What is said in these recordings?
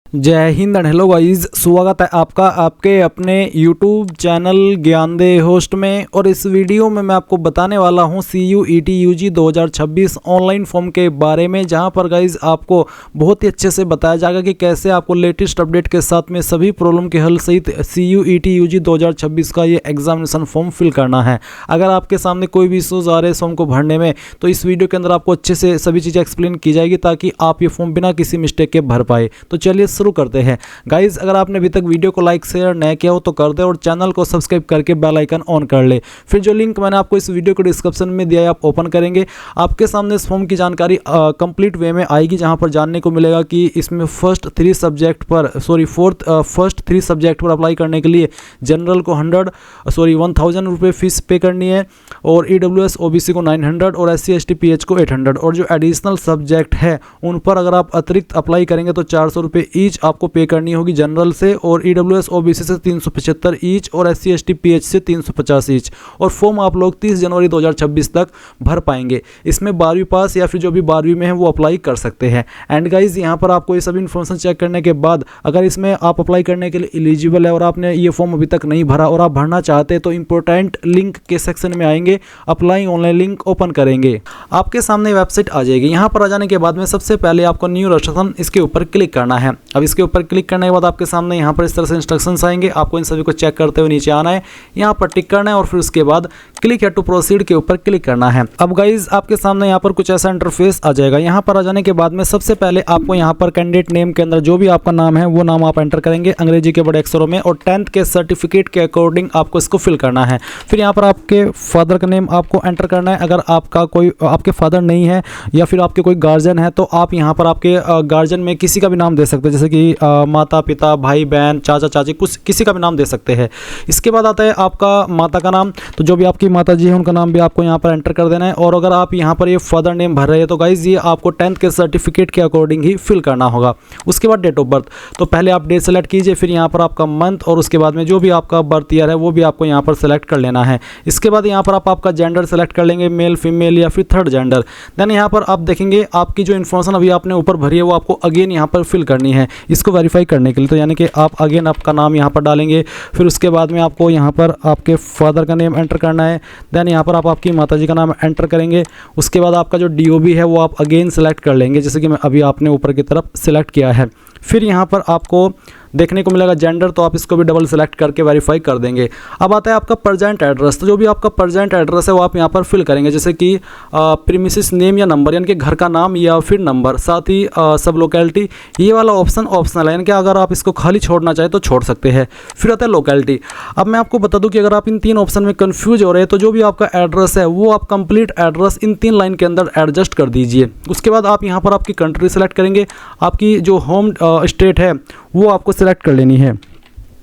जय Hind and hello guys, स्वागत है आपका आपके अपने YouTube चैनल ज्ञानदे होस्ट में। और इस वीडियो में मैं आपको बताने वाला हूं CUET UG 2026 ऑनलाइन फॉर्म के बारे में, जहां पर गाइस आपको बहुत ही अच्छे से बताया जाएगा कि कैसे आपको लेटेस्ट अपडेट के साथ में सभी प्रॉब्लम के हल सहित CUET UG 2026 का ये एग्जामिनेशन फॉर्म फिल करना है। अगर आपके सामने कोई भी इशूज़ आ रहे हैं फॉर्म को भरने में, तो इस वीडियो के अंदर आपको अच्छे से सभी चीज़ें एक्सप्लेन की जाएगी ताकि आप ये फॉर्म बिना किसी मिस्टेक के भर पाए। तो चलिए शुरू करते हैं गाइस। अगर आपने अभी तक वीडियो को लाइक शेयर नहीं किया हो तो कर दे और चैनल को सब्सक्राइब करके बेल आइकन ऑन कर ले। फिर जो लिंक मैंने आपको इस वीडियो के डिस्क्रिप्शन में दिया है आप ओपन करेंगे, आपके सामने इस फॉर्म की जानकारी कंप्लीट वे में आएगी, जहां पर जानने को मिलेगा कि इसमें फर्स्ट थ्री सब्जेक्ट पर अप्लाई करने के लिए जनरल को 1000 रुपये फीस पे करनी है, और EWS OBC को 900 और SC ST PH को 800, और जो एडिशनल सब्जेक्ट है उन पर अगर आप अतिरिक्त अप्लाई करेंगे तो 400 रुपये ईच आपको पे करनी होगी जनरल से, और EWS OBC से 375 ईच और SC ST PH से 350 ईच। और फॉर्म आप लोग 30 जनवरी 2026 तक भर पाएंगे। इसमें 12वीं पास या फिर जो भी 12वीं में है वो अप्लाई कर सकते हैं। एंड गाइज यहाँ पर आपको ये सभी इन्फॉर्मेशन चेक करने के बाद अगर इसमें आप अप्लाई करने के लिए एलिजिबल है और आपने ये फॉर्म अभी तक नहीं भरा और आप भरना चाहते हैं तो इंपॉर्टेंट लिंक के सेक्शन में आएंगे, अप्लाई ऑनलाइन लिंक ओपन करेंगे, आपके सामने वेबसाइट आ जाएगी। यहाँ पर आ जाने के बाद में सबसे पहले आपको न्यू रजिस्ट्रेशन इसके ऊपर क्लिक करना है। अब इसके ऊपर क्लिक करने के बाद आपके सामने यहाँ पर इस तरह से इंस्ट्रक्शंस आएंगे, आपको इन सभी को चेक करते हुए नीचे आना है, यहाँ पर टिक करना है और फिर उसके बाद क्लिक है टू प्रोसीड के ऊपर क्लिक करना है। अब गाइज आपके सामने यहाँ पर कुछ ऐसा इंटरफेस आ जाएगा। यहाँ पर आ जाने के बाद में सबसे पहले आपको यहाँ पर कैंडिडेट नेम के अंदर जो भी आपका नाम है वो नाम आप एंटर करेंगे अंग्रेजी के बड़े अक्षरों में, और 10th के सर्टिफिकेट के अकॉर्डिंग आपको इसको फिल करना है। फिर यहाँ पर आपके फादर का नेम आपको एंटर करना है। अगर आपके फादर नहीं है या फिर आपके कोई गार्जियन है तो आप यहाँ पर आपके गार्जियन में किसी का भी नाम दे सकते हैं, जैसे कि माता पिता भाई बहन चाचा चाची कुछ किसी का भी नाम दे सकते हैं। इसके बाद आता है आपका माता का नाम, तो जो भी आपकी माता जी है उनका नाम भी आपको यहाँ पर एंटर कर देना है। और अगर आप यहाँ पर ये फादर नेम भर रहे हैं तो गाइज ये आपको 10th के सर्टिफिकेट के अकॉर्डिंग ही फिल करना होगा। उसके बाद डेट ऑफ बर्थ, तो पहले आप डेट सेलेक्ट कीजिए, फिर यहाँ पर आपका मंथ और उसके बाद में जो भी आपका बर्थ ईयर है वो भी आपको यहाँ पर सेलेक्ट कर लेना है। इसके बाद यहाँ पर आप आपका जेंडर सेलेक्ट कर लेंगे, मेल फीमेल या फिर थर्ड जेंडर। देन यहाँ पर आप देखेंगे आपकी जो इन्फॉर्मेशन अभी आपने ऊपर भरी है वो आपको अगेन यहाँ पर फिल करनी है इसको वेरीफाई करने के लिए। तो यानी कि आप अगेन आपका नाम यहाँ पर डालेंगे, फिर उसके बाद में आपको यहाँ पर आपके फादर का नेम एंटर करना है। देन यहाँ पर आप आपकी माताजी का नाम एंटर करेंगे। उसके बाद आपका जो DOB है वो आप अगेन सेलेक्ट कर लेंगे, जैसे कि मैं अभी आपने ऊपर की तरफ सेलेक्ट किया है। फिर यहाँ पर आपको देखने को मिलेगा जेंडर, तो आप इसको भी डबल सेलेक्ट करके वेरीफाई कर देंगे। अब आता है आपका प्रेजेंट एड्रेस, तो जो भी आपका प्रेजेंट एड्रेस है वो आप यहाँ पर फिल करेंगे, जैसे कि प्रीमिसेस नेम या नंबर यानी कि घर का नाम या फिर नंबर, साथ ही सब लोकेलिटी। ये वाला ऑप्शन ऑप्शनल है, यानी कि अगर आप इसको खाली छोड़ना चाहें तो छोड़ सकते हैं। फिर आता है लोकेलिटी। अब मैं आपको बता दूं कि अगर आप इन 3 ऑप्शन में कंफ्यूज हो रहे हैं तो जो भी आपका एड्रेस है वो आप कंप्लीट एड्रेस इन 3 लाइन के अंदर एडजस्ट कर दीजिए। उसके बाद आप यहाँ पर आपकी कंट्री सेलेक्ट करेंगे, आपकी जो होम स्टेट है वो आपको सेलेक्ट कर लेनी है।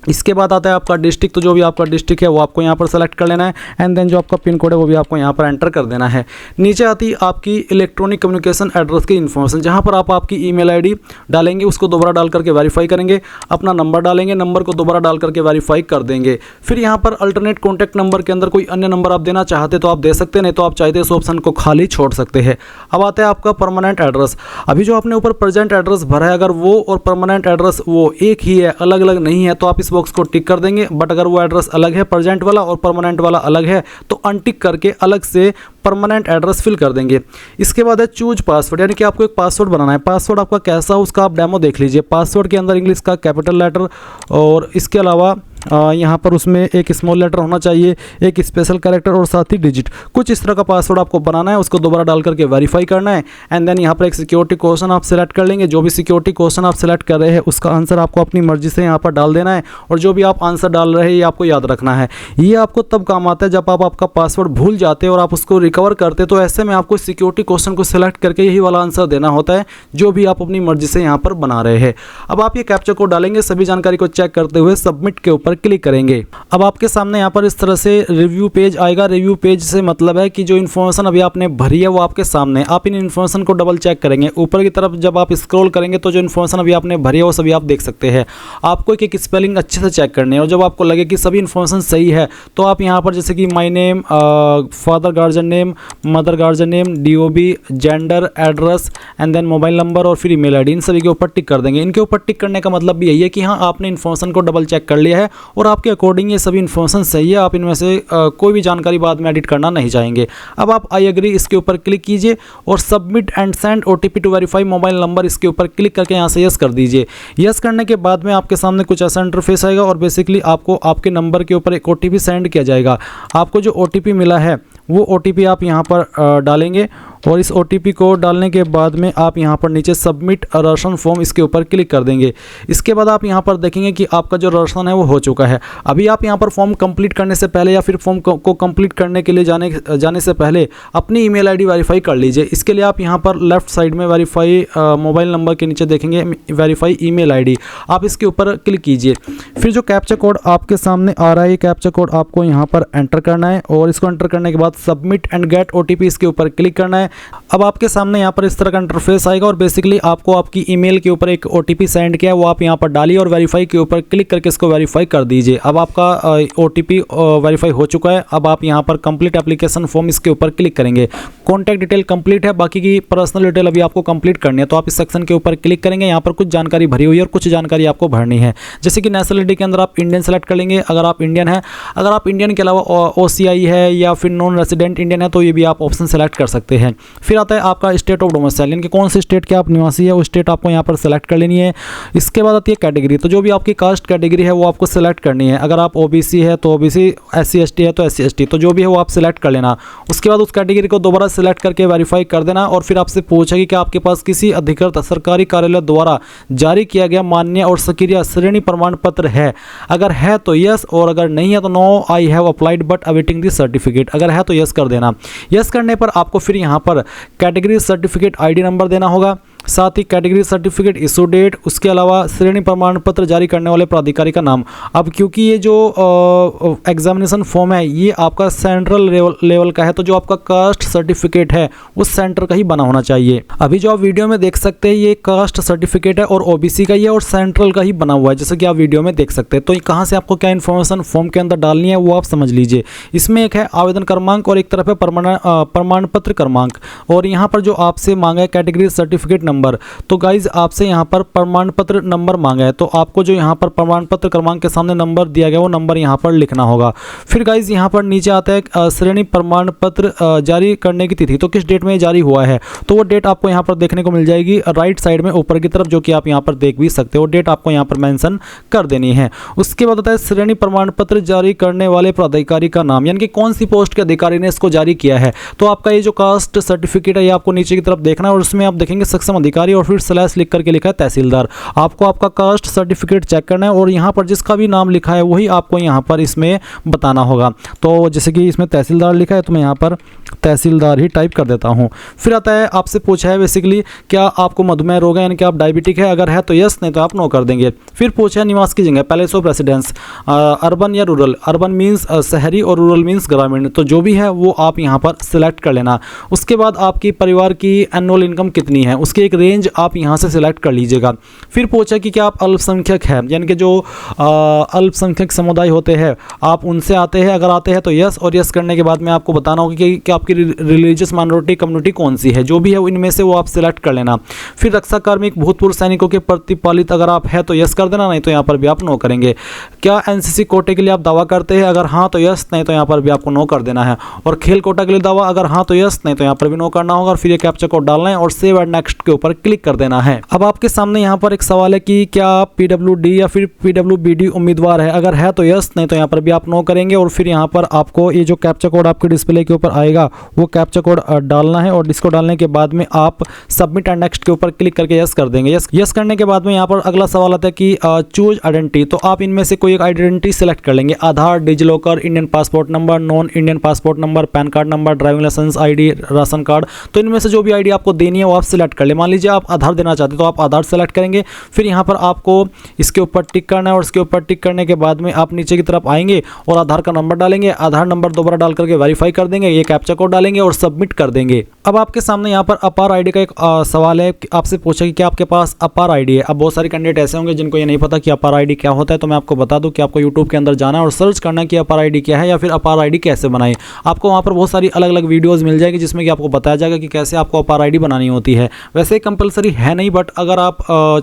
इसके बाद आता है आपका डिस्ट्रिक्ट, तो जो भी आपका डिस्ट्रिक्ट है वो आपको यहाँ पर सेलेक्ट कर लेना है। एंड देन जो आपका पिन कोड है वो भी आपको यहाँ पर एंटर कर देना है। नीचे आती है आपकी इलेक्ट्रॉनिक कम्युनिकेशन एड्रेस की इन्फॉर्मेशन, जहाँ पर आप आपकी ईमेल आईडी डालेंगे, उसको दोबारा डाल करके वेरीफाई करेंगे, अपना नंबर डालेंगे, नंबर को दोबारा डाल करके वेरीफाई कर देंगे। फिर यहाँ पर अल्टरनेट कॉन्टैक्ट नंबर के अंदर कोई अन्य नंबर आप देना चाहते तो आप दे सकते हैं, नहीं तो आप चाहते इस ऑप्शन को खाली छोड़ सकते हैं। अब आता है आपका परमानेंट एड्रेस। अभी जो आपने ऊपर प्रेजेंट एड्रेस भरा है अगर वो और परमानेंट एड्रेस वो एक ही है, अलग अलग नहीं है, तो आप इस बॉक्स को टिक कर देंगे। बट अगर वो एड्रेस अलग है, प्रेजेंट वाला और परमानेंट वाला अलग है, तो अनटिक करके अलग से परमानेंट एड्रेस फिल कर देंगे। इसके बाद है चूज पासवर्ड, यानी कि आपको एक पासवर्ड बनाना है। पासवर्ड आपका कैसा हो उसका आप डेमो देख लीजिए। पासवर्ड के अंदर इंग्लिश का कैपिटल लेटर और इसके अलावा यहाँ पर उसमें एक स्मॉल लेटर होना चाहिए, एक स्पेशल कैरेक्टर और साथ ही डिजिट, कुछ इस तरह का पासवर्ड आपको बनाना है। उसको दोबारा डाल करके वेरीफाई करना है। एंड देन यहाँ पर एक सिक्योरिटी क्वेश्चन आप सेलेक्ट कर लेंगे। जो भी सिक्योरिटी क्वेश्चन आप सेलेक्ट कर रहे हैं उसका आंसर आपको अपनी मर्जी से यहाँ पर डाल देना है, और जो भी आप आंसर डाल रहे हैं ये आपको याद रखना है। ये आपको तब काम आता है जब आप आपका पासवर्ड भूल जाते हैं और आप उसको रिकवर करते, तो ऐसे में आपको सिक्योरिटी क्वेश्चन को सिलेक्ट करके यही वाला आंसर देना होता है जो भी आप अपनी मर्जी से यहाँ पर बना रहे हैं। अब आप ये कैप्चा कोड डालेंगे, सभी जानकारी को चेक करते हुए सबमिट के ऊपर ऊपर क्लिक करेंगे। अब आपके सामने यहाँ पर इस तरह से रिव्यू पेज आएगा। रिव्यू पेज से मतलब है कि जो इन्फॉर्मेशन अभी आपने भरी है वो आपके सामने, आप इन इन्फॉर्मेशन को डबल चेक करेंगे। ऊपर की तरफ जब आप स्क्रॉल करेंगे तो जो इन्फॉर्मेशन अभी आपने भरी है वो सभी आप देख सकते हैं। आपको एक स्पेलिंग अच्छे से चेक करनी है और जब आपको लगे कि सभी इन्फॉर्मेशन सही है तो आप यहाँ पर जैसे कि my name, father guardian name, mother guardian name, DOB, gender, address and then mobile number और फिर ईमेल आईडी, इन सभी के ऊपर टिक कर देंगे। इनके ऊपर टिक करने का मतलब भी यही है कि हाँ आपने इन्फॉर्मेशन को डबल चेक कर लिया है और आपके अकॉर्डिंग ये सभी इन्फॉर्मेशन सही है, आप इनमें से कोई भी जानकारी बाद में एडिट करना नहीं चाहेंगे। अब आप आई एग्री इसके ऊपर क्लिक कीजिए और submit and send OTP to verify mobile number इसके ऊपर क्लिक करके यहाँ से यस कर दीजिए। यस करने के बाद में आपके सामने कुछ ऐसा इंटरफेस आएगा और बेसिकली आपको आपके नंबर के ऊपर एक OTP सेंड किया जाएगा। आपको जो OTP मिला है वो OTP आप यहाँ पर डालेंगे और इस OTP को डालने के बाद में आप यहाँ पर नीचे सबमिट राशन फॉर्म इसके ऊपर क्लिक कर देंगे। इसके बाद आप यहाँ पर देखेंगे कि आपका जो राशन है वो हो चुका है। अभी आप यहाँ पर फॉर्म कंप्लीट करने से पहले या फिर फॉर्म को कंप्लीट करने के लिए जाने से पहले अपनी ईमेल आईडी वेरीफाई कर लीजिए। इसके लिए आप यहाँ पर लेफ्ट साइड में वेरीफाई मोबाइल नंबर के नीचे देखेंगे वेरीफाई ईमेल आईडी, आप इसके ऊपर क्लिक कीजिए। फिर जो कैप्चा कोड आपके सामने आ रहा है ये कैप्चा कोड आपको यहाँ पर एंटर करना है और इसको एंटर करने के बाद सबमिट एंड गेट OTP इसके ऊपर क्लिक करना है। अब आपके सामने यहाँ पर इस तरह का इंटरफेस आएगा और बेसिकली आपको आपकी ईमेल के ऊपर एक OTP सेंड किया है वो आप यहाँ पर डालिए और वेरीफाई के ऊपर क्लिक करके इसको वेरीफाई कर दीजिए। अब आपका OTP वेरीफाई हो चुका है। अब आप यहाँ पर कंप्लीट एप्लीकेशन फॉर्म इसके ऊपर क्लिक करेंगे। कॉन्टैक्ट डिटेल कंप्लीट है, बाकी की पर्सनल डिटेल अभी आपको कंप्लीट करनी है तो आप इस सेक्शन के ऊपर क्लिक करेंगे। यहाँ पर कुछ जानकारी भरी हुई है और कुछ जानकारी आपको भरनी है, जैसे कि नेशनलिटी के अंदर आप इंडियन सेलेक्ट कर लेंगे अगर आप इंडियन है। अगर आप इंडियन के अलावा OCI है या फिर नॉन रेसिडेंट इंडियन है तो ये भी आप ऑप्शन सेलेक्ट कर सकते हैं। फिर आता है आपका स्टेट ऑफ डोमिसाइल, यानी कि कौन से स्टेट के आप निवासी है वो स्टेट आपको यहाँ पर सेलेक्ट कर लेनी है। इसके बाद आती है कैटेगरी, तो जो भी आपकी कास्ट कैटेगरी है वो आपको सेलेक्ट करनी है। अगर आप OBC है तो OBC, SC ST है तो SC ST, तो जो भी है वो आप सिलेक्ट कर लेना। उसके बाद उस कैटेगरी को दोबारा सिलेक्ट करके वेरीफाई कर देना और फिर आपसे पूछेगी कि आपके पास किसी अधिकृत सरकारी कार्यालय द्वारा जारी किया गया मान्य और सक्रिय श्रेणी प्रमाण पत्र है। अगर है तो यस और अगर नहीं है तो no, I have applied but awaiting the certificate. अगर है तो यस कर देना। यस करने पर आपको फिर यहाँ पर कैटेगरी सर्टिफिकेट ID नंबर देना होगा, साथ ही कैटेगरी सर्टिफिकेट इशू डेट, उसके अलावा श्रेणी प्रमाण पत्र जारी करने वाले प्राधिकारी का नाम। अब क्योंकि ये जो एग्जामिनेशन फॉर्म है ये आपका सेंट्रल लेवल का है तो जो आपका कास्ट सर्टिफिकेट है उस सेंटर का ही बना होना चाहिए। अभी जो आप वीडियो में देख सकते हैं ये कास्ट सर्टिफिकेट है और OBC का ही है और सेंट्रल का ही बना हुआ है, जैसे कि आप वीडियो में देख सकते हैं। तो कहाँ से आपको क्या इन्फॉर्मेशन फॉर्म के अंदर डालनी है वो आप समझ लीजिए। इसमें एक है आवेदन क्रमांक और एक तरफ है प्रमाण पत्र क्रमांक और यहाँ पर जो आपसे मांगा है कैटेगरी सर्टिफिकेट नंबर, तो गाइज आपसे यहाँ पर प्रमाण पत्र नंबर मांगा है तो आपको जो यहाँ पर प्रमाण पत्र क्रमांक के सामने नंबर दिया गया वो नंबर यहाँ पर लिखना होगा। फिर गाइज यहाँ पर नीचे आता है श्रेणी प्रमाण पत्र जारी करने की तिथि, तो किस डेट में जारी हुआ है तो वो डेट आपको यहाँ पर देखने को मिल जाएगी राइट साइड में ऊपर की तरफ, जो कि आप यहाँ पर देख भी सकते हो। डेट आपको यहाँ पर मेंशन कर देनी है। उसके बाद आता है श्रेणी प्रमाण पत्र जारी करने वाले प्राधिकारी का नाम, यानी कि कौन सी पोस्ट के अधिकारी ने इसको जारी किया है। तो आपका ये जो कास्ट सर्टिफिकेट है ये आपको नीचे की तरफ देखना है और उसमें आप देखेंगे सक्षम अधिकारी और फिर स्लैश लिख करके लिखा है तहसीलदार। आपको आपका कास्ट सर्टिफिकेट चेक करना है और यहाँ पर जिसका भी नाम लिखा है वही आपको यहाँ पर इसमें बताना होगा। तो जैसे कि इसमें तहसीलदार लिखा है तो मैं यहाँ पर तहसीलदार ही टाइप कर देता हूँ। फिर आता है आपसे पूछा है बेसिकली क्या आपको मधुमेह रोग है, यानी कि आप डायबिटिक है। अगर है तो यस, नहीं तो आप नो कर देंगे। फिर पूछा है निवास की जगह, प्लेस ऑफ रेसिडेंस, अर्बन या रूरल। अर्बन मीन्स शहरी और रूरल मीन्स ग्रामीण, तो जो भी है वो आप यहाँ पर सिलेक्ट कर लेना। उसके बाद आपकी परिवार की एनुअल इनकम कितनी है उसकी एक रेंज आप यहाँ से सिलेक्ट कर लीजिएगा। फिर पूछा कि क्या आप अल्पसंख्यक हैं, यानी कि जो अल्पसंख्यक समुदाय होते हैं आप उनसे आते हैं। अगर आते हैं तो यस, और यस करने के बाद में आपको बताना होगा कि आपकी रिलीजियस माइनॉरिटी कम्युनिटी कौन सी है। जो भी है इनमें से वो आप सिलेक्ट कर लेना। फिर रक्षा कार्मिक भूतपूर्व सैनिकों के प्रतिपालित अगर आप है तो यस कर देना, नहीं तो यहाँ पर भी आप नो करेंगे। क्या एनसीसी कोटे के लिए आप दावा करते हैं, अगर हाँ तो यस, नहीं तो यहाँ पर भी आपको नो कर देना है। और खेल कोटा के लिए दावा, अगर हाँ तो यस, नहीं तो यहाँ पर भी नो करना होगा। और फिर ये कैप्चा कोड डालना है और सेव एंड नेक्स्ट के ऊपर क्लिक कर देना है। अब आपके सामने यहाँ पर एक सवाल है कि क्या आप PWD या फिर PWBD उम्मीदवार है। अगर है तो यस, नहीं तो यहाँ पर भी आप नो करेंगे। और फिर यहाँ पर आपको ये जो कैप्चा कोड आपके डिस्प्ले के ऊपर आएगा वो कैप्चा कोड डालना है और इसको डालने के बाद में आप सबमिट एंड नेक्स्ट के ऊपर क्लिक करके यस कर देंगे। यस करने के बाद में यहाँ पर अगला सवाल आता है कि चूज आइडेंटिटी, तो आप इनमें से कोई एक आइडेंटिटी सिलेक्ट कर लेंगे। Aadhaar, DigiLocker, Indian passport number, non Indian passport number, PAN card number, driving licence ID, ration card. तो इनमें से जो भी ID आपको देनी है वो आप सिलेक्ट कर ले। मान लीजिए आप आधार देना चाहते हैं तो आप आधार सेलेक्ट करेंगे, फिर यहाँ पर आपको इसके ऊपर टिक करना है और इसके ऊपर टिक करने के बाद में आप नीचे की तरफ आएंगे और आधार का नंबर डालेंगे, आधार नंबर दोबारा डाल करके वेरीफाई कर देंगे, ये कैप्चा कोड डालेंगे और सबमिट कर देंगे। अब आपके सामने यहाँ पर अपार आईडी का एक सवाल है, आपसे पूछा कि क्या आपके पास अपार आईडी है। अब बहुत सारे कैंडिडेट ऐसे होंगे जिनको ये नहीं पता कि अपार आईडी क्या होता है, तो मैं आपको बता दूं कि आपको यूट्यूब के अंदर जाना है और सर्च करना है कि अपार आईडी क्या है या फिर अपार आईडी कैसे बनाएं। आपको वहाँ पर बहुत सारी अलग अलग वीडियोस मिल जाएगी जिसमें कि आपको बताया जाएगा कि कैसे आपको अपार आईडी बनानी होती है। वैसे कंपलसरी है नहीं, बट अगर आप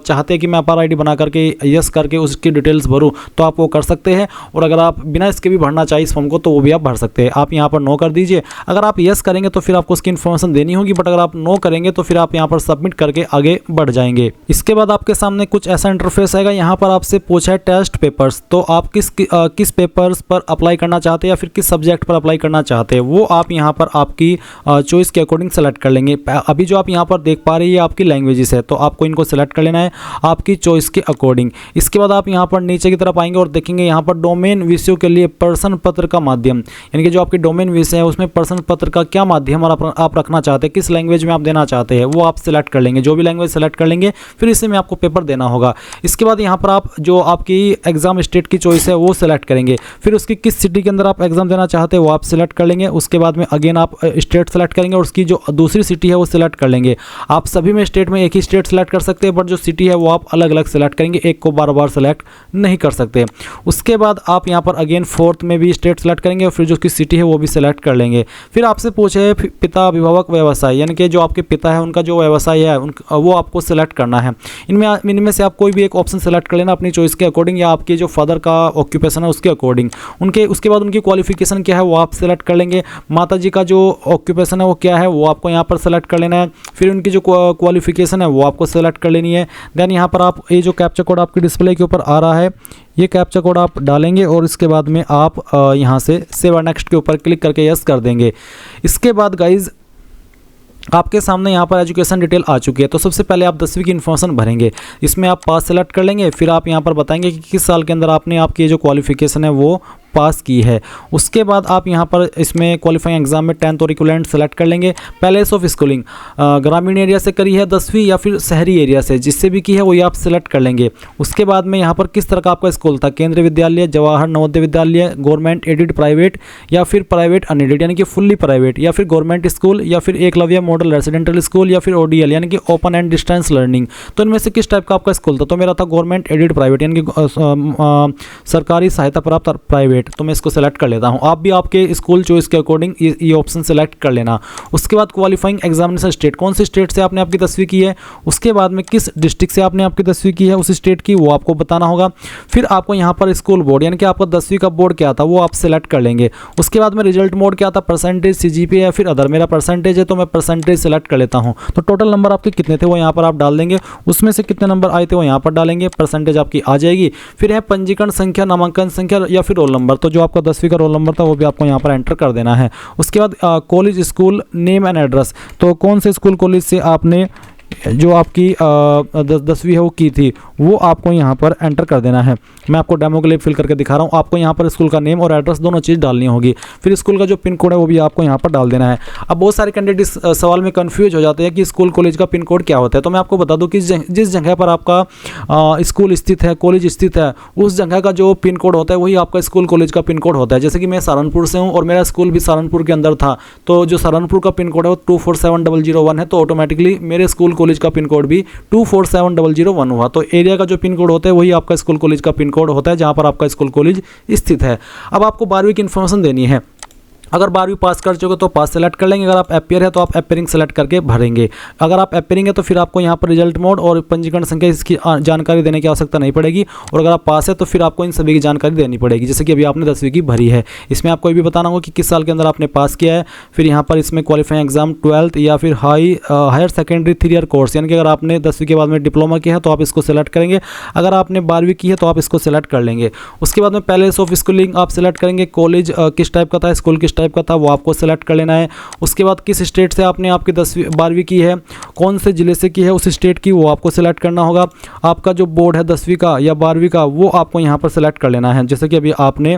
चाहते हैं कि मैं अपार आईडी बना करके यस करके उसकी डिटेल्स भरूँ तो आप वो कर सकते हैं, और अगर आप बिना इसके भी भरना चाहिए इस फॉर्म को तो वो भी आप भर सकते हैं। आप यहाँ पर नो कर दीजिए। अगर आप यस करेंगे तो फिर आपको उसकी इन्फॉर्मेशन देनी होगी, बट अगर आप नो करेंगे तो फिर आप यहाँ पर सबमिट करके आगे बढ़ जाएंगे। इसके बाद आपके सामने कुछ ऐसा इंटरफेस आएगा। यहाँ पर आपसे पूछा है टेस्ट पेपर्स, तो आप किस पेपर्स पर अप्लाई करना चाहते हैं या फिर किस सब्जेक्ट पर अप्लाई करना चाहते हैं वो आप यहाँ पर आपकी चॉइस के अकॉर्डिंग सेलेक्ट कर लेंगे। अभी जो आप यहाँ पर देख पा रहे हैं आपकी लैंग्वेजेस है, तो आपको इनको सेलेक्ट कर लेना है आपकी चॉइस के अकॉर्डिंग। इसके बाद आप यहाँ पर नीचे की तरफ आएंगे और देखेंगे यहाँ पर डोमेन विषयों के लिए प्रश्न पत्र का माध्यम, यानी कि जो आपके डोमेन विषय है उसमें प्रश्न पत्र का क्या माध्यम और आप रखना चाहते हैं, किस लैंग्वेज में आप देना चाहते हैं वो आप सिलेक्ट कर लेंगे। जो भी लैंग्वेज सेलेक्ट कर लेंगे फिर इसी में आपको पेपर देना होगा। इसके बाद यहाँ पर आप जो आपकी एग्जाम स्टेट की चॉइस है वो सिलेक्ट करेंगे, फिर उसकी किस सिटी के अंदर आप एग्जाम देना चाहते हैं वो आप सिलेक्ट कर लेंगे। उसके बाद में अगेन आप स्टेट सेलेक्ट करेंगे और उसकी जो दूसरी सिटी है वो सिलेक्ट कर लेंगे। आप सभी में स्टेट में एक ही स्टेट सेलेक्ट कर सकते हैं, बट जो सिटी है वो आप अलग अलग सेलेक्ट करेंगे, एक को बार बार सेलेक्ट नहीं कर सकते। उसके बाद आप यहाँ पर अगेन फोर्थ में भी स्टेट सेलेक्ट करेंगे और फिर जो उसकी सिटी है वो भी सिलेक्ट कर लेंगे। फिर आपसे पूछे पिता अभिभावक व्यवसाय, यानी कि जो आपके पिता है उनका जो व्यवसाय है वो आपको सिलेक्ट करना है। इनमें से आप कोई भी एक ऑप्शन सेलेक्ट कर लेना अपनी चॉइस के अकॉर्डिंग, या आपके जो फादर का ऑक्यूपेशन है उसके अकॉर्डिंग। उसके बाद उनकी क्वालिफिकेशन क्या है वो आप सेलेक्ट कर लेंगे। माता जी का जो ऑक्यूपेशन है वो क्या है वो आपको यहाँ पर सेलेक्ट कर लेना है। फिर उनकी जो क्वालिफिकेशन है वो आपको सेलेक्ट कर लेनी है। देन यहाँ पर आप ये जो कैप्चा कोड आपके डिस्प्ले के ऊपर आ रहा है ये कैप्चा कोड आप डालेंगे और इसके बाद में आप यहाँ से सेव और नेक्स्ट के ऊपर क्लिक करके यस कर देंगे। इसके बाद गाइज आपके सामने यहाँ पर एजुकेशन डिटेल आ चुकी है। तो सबसे पहले आप 10वीं की इन्फॉर्मेशन भरेंगे, इसमें आप पास सेलेक्ट कर लेंगे। फिर आप यहाँ पर बताएंगे कि किस साल के अंदर आपने आपकी जो क्वालिफिकेशन है वो पास की है। उसके बाद आप यहाँ पर इसमें क्वालिफाइंग एग्जाम में 10th और इक्विवेलेंट सेलेक्ट कर लेंगे। प्लेस ऑफ स्कूलिंग ग्रामीण एरिया से करी है 10वीं या फिर शहरी एरिया से, जिससे भी की है वो आप सेलेक्ट कर लेंगे। उसके बाद में यहाँ पर किस तरह का आपका स्कूल था, केंद्रीय विद्यालय, Jawahar Navodaya Vidyalaya, government aided private या फिर प्राइवेट अनएडेड यानी कि फुल्ली प्राइवेट, या फिर गवर्नमेंट स्कूल या फिर एकलव्य मॉडल रेसिडेंटल स्कूल या फिर ODL यानी कि ओपन एंड डिस्टेंस लर्निंग। तो इनमें से किस टाइप का आपका स्कूल था, तो मेरा था गवर्नमेंट एडेड प्राइवेट यानी कि सरकारी सहायता प्राप्त प्राइवेट, तो मैं इसको सेलेक्ट कर लेता हूं। आप भी आपके स्कूल चॉइस के अकॉर्डिंग ये ऑप्शन सेलेक्ट कर लेना। उसके बाद क्वालिफाइंग एग्जामिनेशन स्टेट, कौन सी स्टेट से आपने आपकी 10वीं की है, उसके बाद में किस डिस्ट्रिक्ट से आपने आपकी 10वीं की है उस स्टेट की वो आपको बताना होगा। फिर आपको यहाँ पर स्कूल बोर्ड यानी कि आपका 10वीं का बोर्ड क्या था वो आप सेलेक्ट कर लेंगे। उसके बाद में रिजल्ट मोड क्या था, परसेंटेज, CGPA या फिर अदर। मेरा परसेंटेज है तो मैं परसेंटेज सेलेक्ट कर लेता हूँ। तो टोटल नंबर आपके कितने थे वो यहाँ पर आप डाल देंगे, उसमें से कितने नंबर आए थे वो यहाँ पर डालेंगे, परसेंटेज आपकी आ जाएगी। फिर है पंजीकरण संख्या, नामांकन संख्या या फिर रोल नंबर, तो जो आपका 10वीं का रोल नंबर था वो भी आपको यहाँ पर एंटर कर देना है। उसके बाद college school name and address, तो कौन से स्कूल कॉलेज से आपने जो आपकी 10वीं है वो की थी वो आपको यहाँ पर एंटर कर देना है। मैं आपको डेमो के लिए फिल करके दिखा रहा हूँ। आपको यहाँ पर स्कूल का नेम और एड्रेस दोनों चीज़ डालनी होगी। फिर स्कूल का जो पिन कोड है वो भी आपको यहाँ पर डाल देना है। अब बहुत सारे कैंडिडेट इस सवाल में कन्फ्यूज हो जाते हैं कि स्कूल कॉलेज का पिन कोड क्या होता है। तो मैं आपको बता दूँ कि जिस जगह पर आपका स्कूल स्थित है, कॉलेज स्थित है, उस जगह का जो पिन कोड होता है वही आपका स्कूल कॉलेज का पिन कोड होता है। जैसे कि मैं सहारनपुर से हूँ और मेरा स्कूल भी सहारनपुर के अंदर था, तो जो सहारनपुर का पिन कोड है वो 247001 है, तो ऑटोमेटिकली मेरे स्कूल कॉलेज का पिन कोड भी 247001 हुआ। तो एरिया का जो पिन कोड होता है वही आपका स्कूल कॉलेज का पिन कोड होता है जहां पर आपका स्कूल कॉलेज स्थित है। अब आपको 12वीं की इन्फॉर्मेशन देनी है। अगर 12वीं पास कर चुके तो पास सेलेक्ट कर लेंगे, अगर आप अपेयर है तो आप अपेयरिंग सेलेक्ट करके भरेंगे। अगर आप अपेयरिंग है तो फिर आपको यहाँ पर रिजल्ट मोड और पंजीकरण संख्या इसकी जानकारी देने की आवश्यकता नहीं पड़ेगी, और अगर आप पास है तो फिर आपको इन सभी की जानकारी देनी पड़ेगी। जैसे कि अभी आपने 10वीं की भरी है, इसमें आपको ये भी बताना होगा कि किस साल के अंदर आपने पास किया है। फिर यहाँ पर इसमें क्वालिफाइंग एग्जाम 12th या फिर हायर सेकेंडरी 3 ईयर कोर्स, यानी कि अगर आपने 10वीं के बाद में डिप्लोमा किया है तो आप इसको सेलेक्ट करेंगे। अगर आपने 12वीं की है तो आप इसको सेलेक्ट कर लेंगे। उसके बाद में प्लेस ऑफ स्कूलिंग आप सेलेक्ट करेंगे, कॉलेज किस टाइप का था, स्कूल किस टाइप का था वो आपको सेलेक्ट कर लेना है। उसके बाद किस स्टेट से आपने आपकी 12वीं की है, कौन से जिले से की है उस स्टेट की वो आपको सेलेक्ट करना होगा। आपका जो बोर्ड है 10वीं का या 12वीं का वो आपको यहाँ पर सेलेक्ट कर लेना है। जैसे कि अभी आपने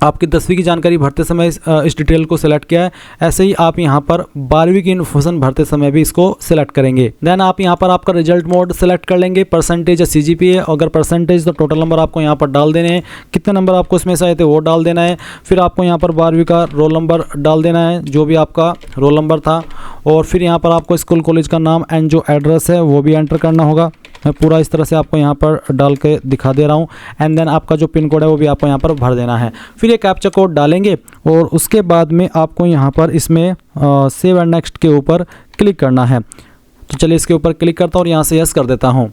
आपकी 10वीं की जानकारी भरते समय इस डिटेल को सिलेक्ट किया है। ऐसे ही आप यहाँ पर 12वीं की इन्फॉर्मेशन भरते समय भी इसको सिलेक्ट करेंगे। देन आप यहाँ पर आपका रिजल्ट मोड सिलेक्ट कर लेंगे, परसेंटेज या CGPA। अगर परसेंटेज तो टोटल नंबर आपको यहाँ पर डाल देने हैं, कितने नंबर आपको इसमें से आए थे वो डाल देना है। फिर आपको यहाँ पर 12वीं का रोल नंबर डाल देना है, जो भी आपका रोल नंबर था। और फिर यहाँ पर आपको स्कूल कॉलेज का नाम एंड जो एड्रेस है वो भी एंटर करना होगा। मैं पूरा इस तरह से आपको यहाँ पर डाल के दिखा दे रहा हूँ। एंड देन आपका जो पिन कोड है वो भी आपको यहाँ पर भर देना है। फिर ये कैप्चा कोड डालेंगे और उसके बाद में आपको यहाँ पर इसमें सेव एंड नेक्स्ट के ऊपर क्लिक करना है। तो चलिए इसके ऊपर क्लिक करता हूँ और यहाँ से यस कर देता हूँ।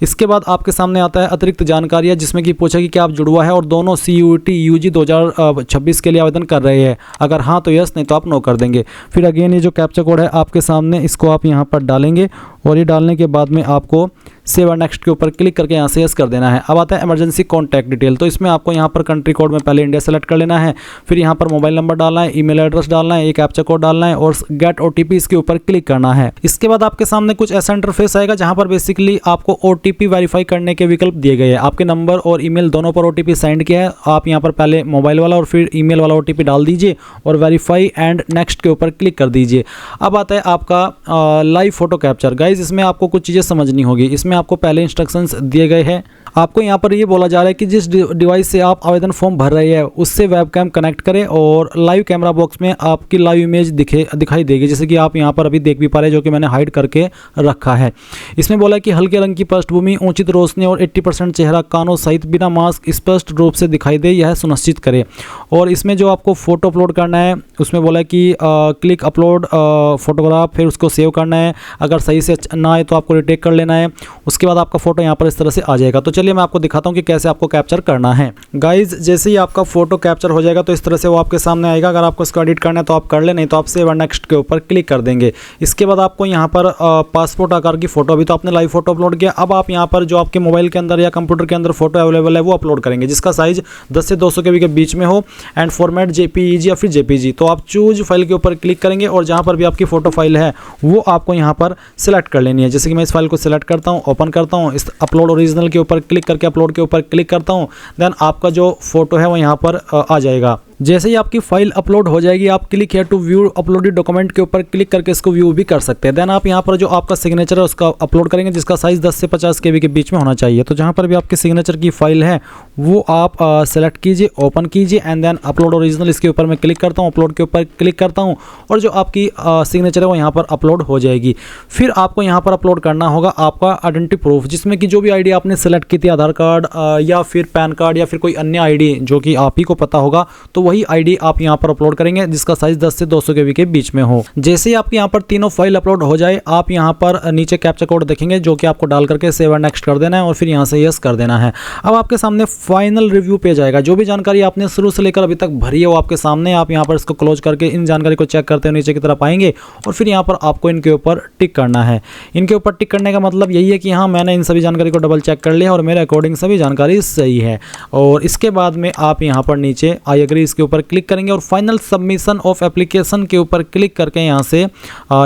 इसके बाद आपके सामने आता है अतिरिक्त जानकारियाँ, जिसमें कि पूछा कि क्या आप जुड़वा है और दोनों CUET UG 2026 के लिए आवेदन कर रहे हैं। अगर हाँ तो यस, नहीं तो आप नो कर देंगे। फिर अगेन ये जो कैप्चा कोड है आपके सामने, इसको आप यहाँ पर डालेंगे और ये डालने के बाद में आपको सेव और नेक्स्ट के ऊपर क्लिक करके यहाँ से यस कर देना है। अब आता है इमरजेंसी कॉन्टैक्ट डिटेल। तो इसमें आपको यहाँ पर कंट्री कोड में पहले इंडिया सेलेक्ट कर लेना है, फिर यहाँ पर मोबाइल नंबर डालना है, ईमेल एड्रेस डालना है, एक कैप्चा कोड डालना है और गेट OTP इसके ऊपर क्लिक करना है। इसके बाद आपके सामने कुछ ऐसा इंटरफेस आएगा जहाँ पर बेसिकली आपको OTP वेरीफाई करने के विकल्प दिए गए हैं। आपके नंबर और ईमेल दोनों पर OTP सेंड किया है। आप यहाँ पर पहले मोबाइल वाला और फिर ईमेल वाला OTP डाल दीजिए और वेरीफाई एंड नेक्स्ट के ऊपर क्लिक कर दीजिए। अब आता है आपका लाइव फोटो कैप्चर। गाइज इसमें आपको कुछ चीज़ें समझनी होगी। इसमें आपको पहले इंस्ट्रक्शंस दिए गए हैं। आपको यहाँ पर ये बोला जा रहा है कि जिस डिवाइस से आप आवेदन फॉर्म भर रहे हैं उससे वेबकैम कनेक्ट करें और लाइव कैमरा बॉक्स में आपकी लाइव इमेज दिखाई देगी, जैसे कि आप यहाँ पर अभी देख भी पा रहे हैं, जो कि मैंने हाइड करके रखा है। इसमें बोला है कि हल्के रंग की पृष्ठभूमि, उचित रोशनी और 80% चेहरा कानों सहित बिना मास्क स्पष्ट रूप से दिखाई दे, यह सुनिश्चित करें। और इसमें जो आपको फोटो अपलोड करना है उसमें बोला है कि क्लिक अपलोड फोटोग्राफ, फिर उसको सेव करना है। अगर सही से ना आए तो आपको रिटेक कर लेना है। उसके बाद आपका फोटो यहाँ पर इस तरह से आ जाएगा। तो चलिए मैं आपको दिखाता हूँ कि कैसे आपको कैप्चर करना है। गाइज जैसे ही आपका फोटो कैप्चर हो जाएगा तो इस तरह से वो आपके सामने आएगा। अगर आपको इसको एडिट करना है तो आप कर ले, नहीं तो आप सेव और नेक्स्ट के ऊपर क्लिक कर देंगे। इसके बाद आपको यहाँ पर पासपोर्ट आकार की फोटो, अभी तो आपने लाइव फोटो अपलोड किया, अब आप यहाँ पर जो आपके मोबाइल के अंदर या कंप्यूटर के अंदर फोटो अवेलेबल है वो अपलोड करेंगे, जिसका साइज 10 से 200 KB के बीच में हो एंड फॉर्मेट JPEG या फिर JPG। तो आप चूज फाइल के ऊपर क्लिक करेंगे और जहाँ पर भी आपकी फोटो फाइल है वो आपको यहाँ पर सिलेक्ट कर लेनी है। जैसे कि मैं इस फाइल को सिलेक्ट करता हूँ, ओपन करता हूँ, इस अपलोड ओरिजिनल के ऊपर क्लिक करके अपलोड के ऊपर क्लिक करता हूँ। देन आपका जो फोटो है वो यहाँ पर आ जाएगा। जैसे ही आपकी फाइल अपलोड हो जाएगी आप click here to view uploaded document के ऊपर क्लिक करके इसको व्यू भी कर सकते हैं। देन आप यहाँ पर जो आपका सिग्नेचर है उसका अपलोड करेंगे, जिसका साइज 10 से 50 KB के बीच में होना चाहिए। तो जहाँ पर भी आपके सिग्नेचर की फाइल है वो आप सेलेक्ट कीजिए, ओपन कीजिए एंड देन अपलोड ओरिजिनल इसके ऊपर मैं क्लिक करता हूँ, अपलोड के ऊपर क्लिक करता हूँ और जो आपकी सिग्नेचर है वो यहाँ पर अपलोड हो जाएगी। फिर आपको यहाँ पर अपलोड करना होगा आपका आइडेंटिटी प्रूफ, जिसमें कि जो भी ID आपने सेलेक्ट की थी, आधार कार्ड या फिर पैन कार्ड या फिर कोई अन्य ID जो कि आप ही को पता होगा, तो वही ID आप यहाँ पर अपलोड करेंगे जिसका साइज 10 से 200 KB के बीच में हो। जैसे ही आपके यहाँ पर तीनों फाइल अपलोड हो जाए आप यहाँ पर नीचे कैप्चा कोड देखेंगे जो कि आपको डाल करके सेव एंड नेक्स्ट कर देना है और फिर यहाँ से यस कर देना है। अब आपके सामने फाइनल रिव्यू पेज आएगा। जो भी जानकारी आपने शुरू से लेकर अभी तक भरी है वो आपके सामने। आप यहाँ पर इसको क्लोज करके इन जानकारी को चेक करते हुए नीचे की तरफ आएंगे और फिर यहाँ पर आपको इनके ऊपर टिक करना है। इनके ऊपर टिक करने का मतलब यही है कि हाँ मैंने इन सभी जानकारी को डबल चेक कर लिया और मेरे अकॉर्डिंग सभी जानकारी सही है। और इसके बाद में आप यहाँ पर नीचे आई एग्री इसके ऊपर क्लिक करेंगे और फाइनल सबमिशन ऑफ एप्लीकेशन के ऊपर क्लिक करके यहाँ से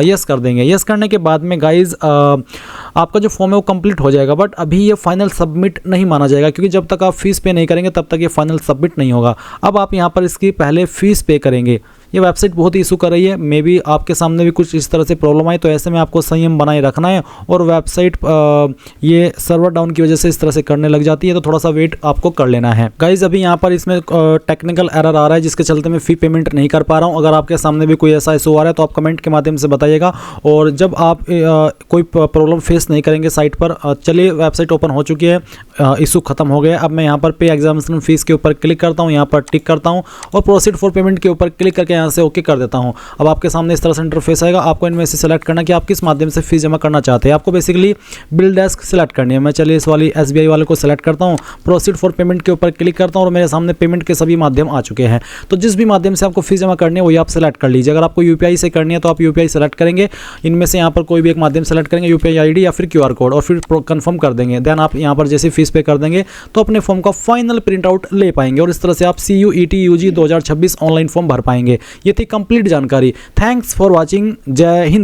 यस कर देंगे। यस करने के बाद में गाइज आपका जो फॉर्म है वो कंप्लीट हो जाएगा, बट अभी ये फाइनल सबमिट नहीं माना जाएगा क्योंकि जब तक आप फीस पे नहीं करेंगे तब तक ये फाइनल सबमिट नहीं होगा। अब आप यहाँ पर इसकी पहले फीस पे करेंगे। ये वेबसाइट बहुत ही इशू कर रही है, मे बी आपके सामने भी कुछ इस तरह से प्रॉब्लम आई, तो ऐसे में आपको संयम बनाए रखना है और वेबसाइट ये सर्वर डाउन की वजह से इस तरह से करने लग जाती है, तो थोड़ा सा वेट आपको कर लेना है। गाइज अभी यहाँ पर इसमें टेक्निकल एरर आ रहा है जिसके चलते मैं फी पेमेंट नहीं कर पा रहा हूँ। अगर आपके सामने भी कोई ऐसा इशू आ रहा है तो आप कमेंट के माध्यम से बताइएगा और जब आप कोई प्रॉब्लम फेस नहीं करेंगे साइट पर। चलिए वेबसाइट ओपन हो चुकी है, इशू खत्म हो गया। अब मैं यहाँ पर पे एग्जामिनेशन फीस के ऊपर क्लिक करता हूँ, यहाँ पर टिक करता हूँ और प्रोसीड फॉर पेमेंट के ऊपर क्लिक करके यहाँ से ओके कर देता हूँ। अब आपके सामने इस तरह से इंटरफेस आएगा। आपको इनमें से सेलेक्ट करना कि आप किस माध्यम से फीस जमा करना चाहते हैं। आपको बेसिकली बिल डेस्क सेलेक्ट करनी है। मैं चलिए इस वाली SBI वाले को सेलेक्ट करता हूँ, प्रोसीड फॉर पेमेंट के ऊपर क्लिक करता हूँ और मेरे सामने पेमेंट के सभी माध्यम आ चुके हैं। तो जिस भी माध्यम से आपको फीस जमा करनी है वही आप सेलेक्ट कर लीजिए। अगर आपको UPI से करनी है तो आप UPI सेलेक्ट करेंगे। इनमें से यहाँ पर कोई भी एक माध्यम सेलेक्ट करेंगे, UPI ID या फिर QR कोड, और फिर कंफर्म कर देंगे। देन आप यहाँ पर जैसे फीस पे कर देंगे तो अपने फॉर्म का फाइनल प्रिंट आउट ले पाएंगे और इस तरह से आप CUET UG 2026 ऑनलाइन फॉर्म भर पाएंगे। ये थी कंप्लीट जानकारी। Thanks for watching. जय हिंद।